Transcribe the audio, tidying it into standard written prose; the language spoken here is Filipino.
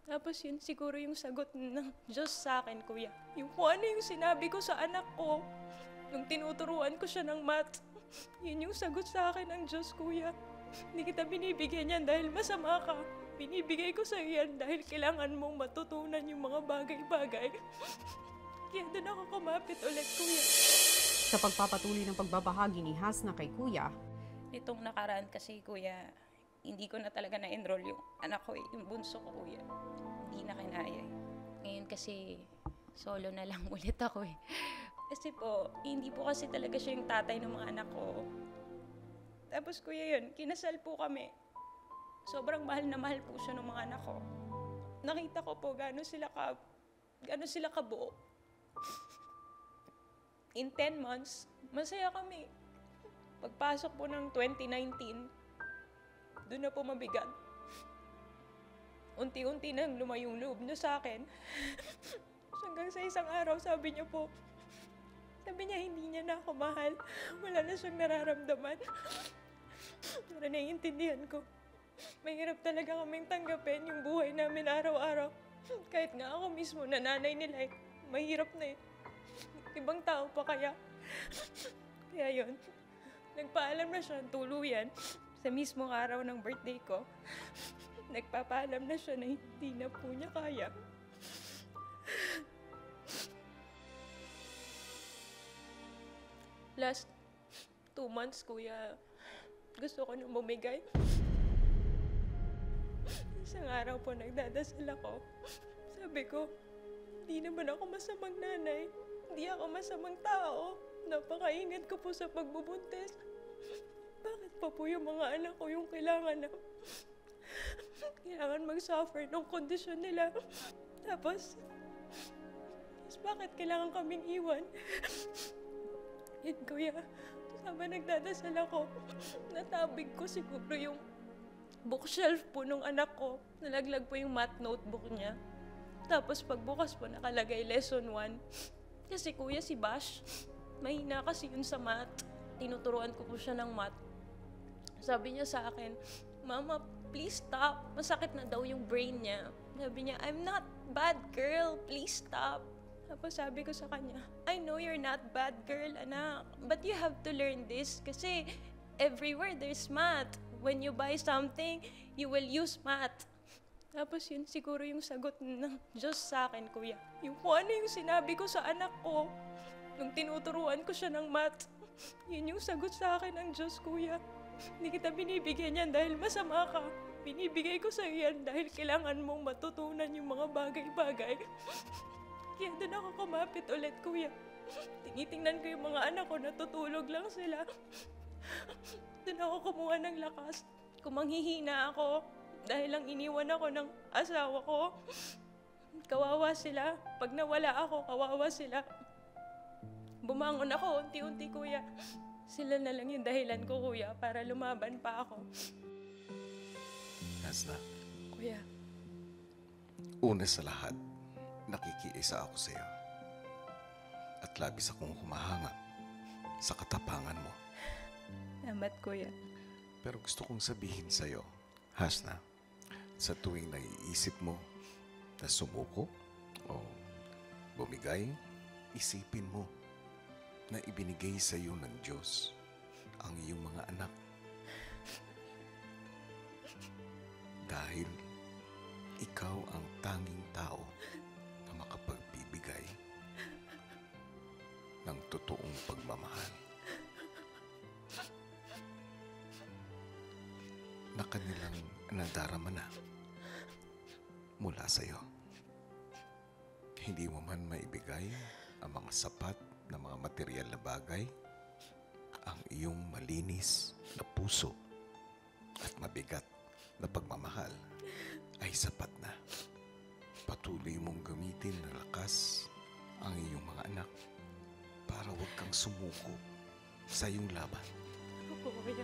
Tapos yun siguro yung sagot ng Diyos sa akin, kuya. Yung kung ano yung sinabi ko sa anak ko, nung tinuturuan ko siya ng math, yun yung sagot sa akin ng Diyos, kuya. Hindi kita binibigyan yan dahil masama ka. Binibigay ko sa yan dahil kailangan mong matutunan yung mga bagay-bagay. Kaya doon ako kumapit ulit, kuya. Sa pagpapatuloy ng pagbabahagi ni Hasna kay Kuya, Itong nakaraan kasi, kuya, hindi ko na talaga na-enroll yung anak ko yung bunso ko, kuya. Hindi na kinaya eh. Ngayon kasi, solo na lang ulit ako eh. Kasi po, hindi po kasi talaga siya yung tatay ng mga anak ko. Tapos kuya yun, kinasal po kami. Sobrang mahal na mahal po siya ng mga anak ko. Nakita ko po gano'n sila kabuo. In 10 months, masaya kami. Pagpasok po ng 2019, doon na po mabigat. Unti-unti nang lumayo yung loob niya sa akin. Hanggang sa isang araw, sabi niya hindi niya na ako mahal. Wala na siyang nararamdaman. Pero naiintindihan ko. Mahirap talaga kaming tanggapin yung buhay namin araw-araw. Kahit nga ako mismo na nanay nila mahirap na eh. Ibang tao pa kaya. Kaya yun, nagpaalam na siya ng tuluyan sa mismong araw ng birthday ko. Nagpapaalam na siya na hindi na po niya kaya. Last 2 months, kuya, gusto ko nang bumigay. Isang araw po nagdadasal ako. Sabi ko, hindi naman ako masamang nanay. Hindi ako masamang tao. Napakaingat ko po sa pagbubuntis. Bakit pa po yung mga anak ko yung kailangan mag-suffer ng kondisyon nila? Tapos bakit kailangan kaming iwan? Yan, kuya. Habang nagdadasal ako, natabig ko siguro yung bookshelf po nung anak ko. Nalaglag po yung math notebook niya. Tapos pagbukas po, nakalagay lesson 1. Kasi kuya, si Bash, mahina kasi yun sa math. Tinuturuan ko po siya ng math. Sabi niya sa akin, Mama, please stop. Masakit na daw yung brain niya. Sabi niya, I'm not bad girl. Please stop. Tapos sabi ko sa kanya, I know you're not bad girl, anak. But you have to learn this kasi everywhere there's math. When you buy something, you will use math. Tapos yun siguro yung sagot ng Diyos sa akin, kuya. Yung kung ano yung sinabi ko sa anak ko, nung tinuturuan ko siya ng math, yun yung sagot sa akin ng Diyos, kuya. Hindi kita binibigyan yan dahil masama ka. Binibigay ko sa yan dahil kailangan mong matutunan yung mga bagay-bagay. Kaya doon ako kumapit ulit, kuya. Tinitingnan ko yung mga anak ko, natutulog lang sila. Doon ako kumuha ng lakas. Kung manghihina ako, dahil lang iniwan ako ng asawa ko, kawawa sila. Pag nawala ako, kawawa sila. Bumangon ako, unti-unti, kuya. Sila na lang yung dahilan ko, kuya, para lumaban pa ako. Hasna, Kuya, una sa lahat, nakikiisa ako sa iyo. At labis akong humahanga sa katapangan mo. salamat, kuya. Pero gusto kong sabihin sa iyo, Hasna, sa tuwing naiisip mo na sumuko o bumigay, isipin mo na ibinigay sa iyo ng Diyos ang iyong mga anak. Dahil ikaw ang tanging tao na makapagbibigay ng totoong pagmamahal na kanilang nadarama na mula sa iyo. Hindi mo man maibigay ang mga sapat na mga material na bagay, ang iyong malinis na puso at mabigat na pagmamahal ay sapat na. Patuloy mong gamitin na lakas ang iyong mga anak para huwag kang sumuko sa iyong laban. Opo, kuya.